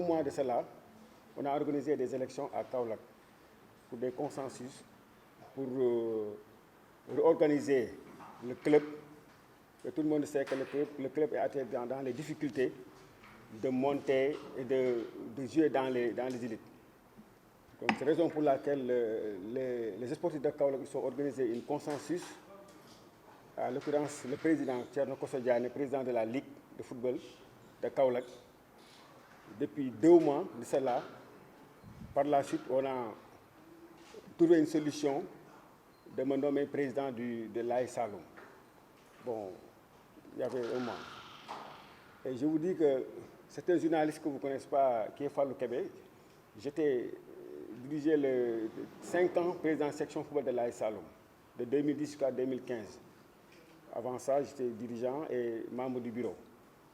mois de cela, on a organisé des élections à Kaolack pour des consensus, pour réorganiser le club. Et tout le monde sait que le club est atteint dans les difficultés de monter et de jouer dans les élites. Donc c'est la raison pour laquelle les sportifs de Kaolack ont organisé un consensus. En l'occurrence, le président Thierno Kosso Diané, président de la Ligue de football de Kaolack, depuis 2 mois de cela. Par la suite, on a trouvé une solution de me nommer président de l'AS Saloum. Bon, il y avait un mois. Et je vous dis que c'est un journaliste que vous ne connaissez pas, qui est Fallou Kébé. J'étais dirigé 5 ans président de la section football de l'AS Saloum, de 2010 jusqu'à 2015. Avant ça, j'étais dirigeant et membre du bureau.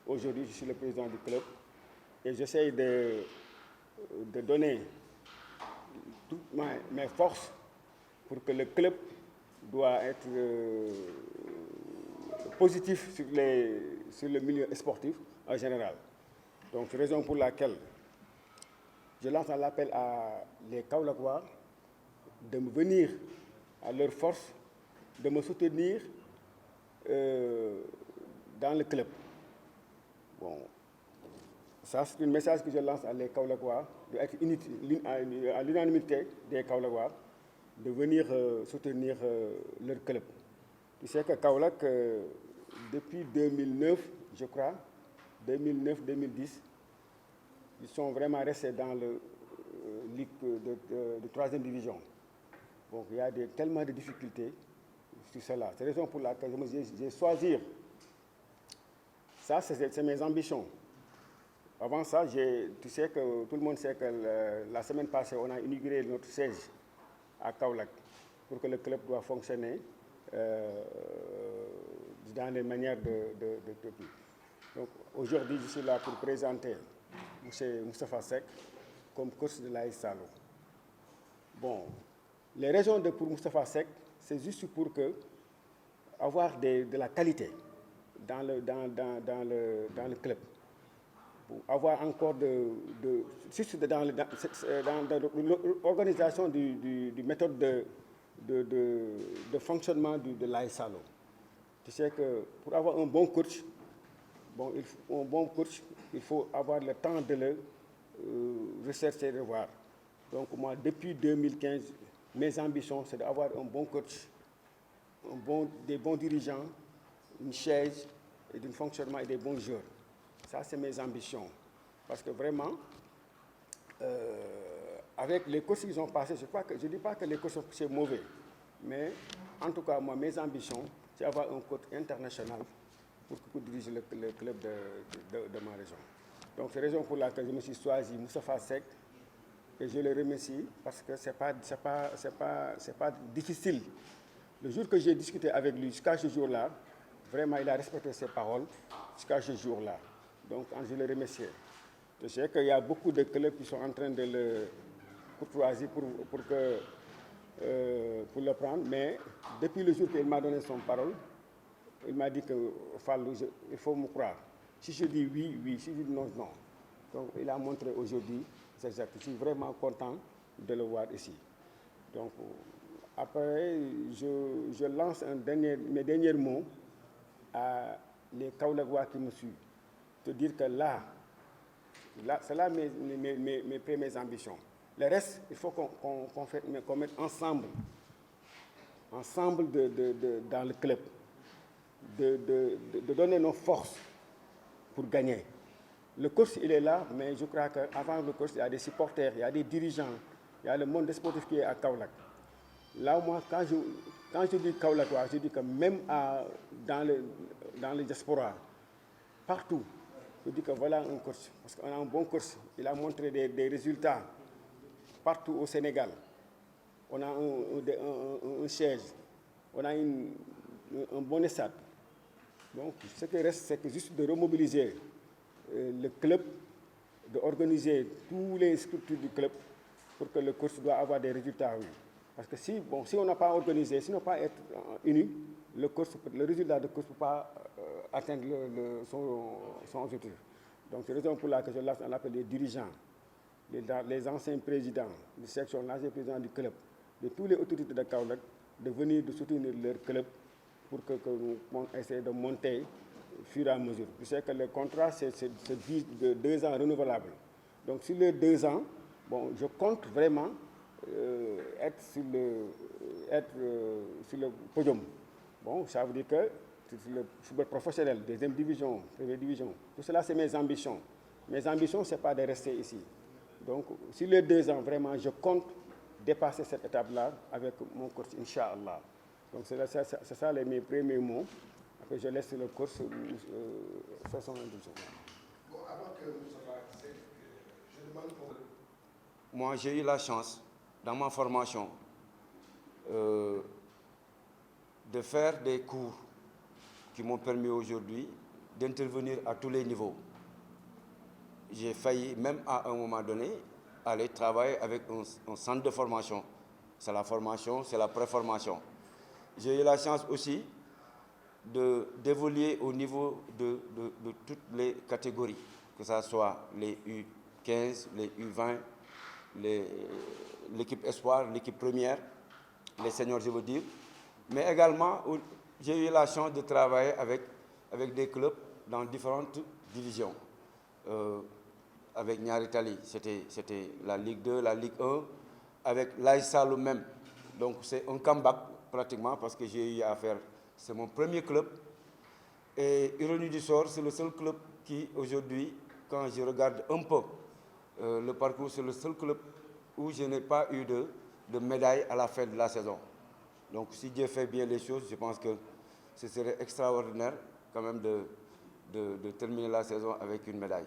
Aujourd'hui, je suis le président du club et j'essaie de donner toutes mes forces pour que le club doit être positif sur le milieu sportif en général. Donc, c'est la raison pour laquelle je lance un appel à les Kaolackois de me venir à leur force, de me soutenir dans le club. Bon, ça c'est un message que je lance à les Kaolackois, d'être à l'unanimité des Kaolackois, de venir soutenir leur club. Tu sais que Kaolack, depuis 2009, je crois, 2009-2010, ils sont vraiment restés dans le ligue de 3e division. Donc il y a tellement de difficultés sur cela. C'est la raison pour laquelle j'ai choisi. Ça, c'est mes ambitions. Avant ça, tu sais que tout le monde sait que la semaine passée, on a inauguré notre siège à Kaolack pour que le club doit fonctionner dans les manières de copie. Donc aujourd'hui, je suis là pour présenter M. Moustapha Seck comme coach de l'AS Saloum. Bon, les raisons pour Moustapha Seck, c'est juste pour avoir de la qualité dans le club. Pour avoir encore juste dans l'organisation du méthode de fonctionnement de l'AS Saloum. Tu sais que pour avoir un bon coach, il faut avoir le temps de le rechercher et de voir. Donc moi, depuis 2015, mes ambitions, c'est d'avoir un bon coach, des bons dirigeants, une chaise, et d'un fonctionnement et des bons joueurs. Ça, c'est mes ambitions. Parce que vraiment, avec les coachs qu'ils ont passés, je ne dis pas que les coachs sont mauvais, mais en tout cas, moi, mes ambitions, c'est d'avoir un coach international pour diriger le club de ma région. Donc, c'est la raison pour laquelle je me suis choisi Moustapha Seck, et je le remercie parce que ce n'est pas difficile. Le jour que j'ai discuté avec lui, jusqu'à ce jour-là, vraiment, il a respecté ses paroles jusqu'à ce jour-là. Donc, je le remercie. Je sais qu'il y a beaucoup de clubs qui sont en train de le courtoiser pour le prendre, mais depuis le jour qu'il m'a donné son parole, il m'a dit que Fallou, il faut me croire. Si je dis oui, oui. Si je dis non, non. Donc, il a montré aujourd'hui, c'est exact. Je suis vraiment content de le voir ici. Donc, après, je lance mes derniers mots à les Kaolackois qui me suivent. Te dire que c'est là mes premières ambitions. Le reste, il faut qu'on mette ensemble dans le club, de donner nos forces pour gagner. Le coach, il est là, mais je crois qu'avant le coach, il y a des supporters, il y a des dirigeants, il y a le monde sportif qui est à Kaolack. Là, moi, quand je dis Kaolackois, je dis que même dans les diasporas, partout, je dis que voilà un coach. Parce qu'on a un bon coach. Il a montré des résultats partout au Sénégal. On a un siège, on a un bon stade. Donc, ce qui reste, c'est juste de remobiliser le club, d'organiser toutes les structures du club pour que le coach doit avoir des résultats. Oui. Parce que si on n'a pas organisé, si on n'a pas été unis, le résultat de coach ne peut pas atteindre son objectif. Donc, c'est la raison pour laquelle je lance un appel des dirigeants, les anciens présidents de section, l'ancien président du club, de tous les autorités de Kaolack, de venir de soutenir leur club pour que nous essayions de monter au fur et à mesure. Je sais que le contrat, c'est de 2 ans renouvelable. Donc, sur les 2 ans, bon, je compte vraiment être sur le podium. Bon, ça veut dire que c'est le football professionnel, deuxième division, première division. Tout cela, c'est mes ambitions. Mes ambitions, ce n'est pas de rester ici. Donc, sur les 2 ans, vraiment, je compte dépasser cette étape-là avec mon coach, Inch'Allah. Donc, c'est ça mes premiers mots. Après, je laisse le coach faire son introduction. Bon, avant que Moustapha, je demande pour... Moi, j'ai eu la chance, dans ma formation, de faire des cours qui m'ont permis aujourd'hui d'intervenir à tous les niveaux. J'ai failli, même à un moment donné, aller travailler avec un centre de formation. C'est la formation, c'est la préformation. J'ai eu la chance aussi d'évoluer au niveau de toutes les catégories, que ce soit les U15, les U20, l'équipe espoir, l'équipe première, les seniors, je veux dire. Mais également, j'ai eu la chance de travailler avec des clubs dans différentes divisions. Avec Niary Tally, c'était la Ligue 2, la Ligue 1, avec l'AS Saloum même. Donc c'est un comeback pratiquement parce que j'ai eu à faire, c'est mon premier club. Et ironie du sort, c'est le seul club qui aujourd'hui, quand je regarde un peu le parcours, c'est le seul club où je n'ai pas eu de médaille à la fin de la saison. Donc si Dieu fait bien les choses, je pense que ce serait extraordinaire quand même de terminer la saison avec une médaille.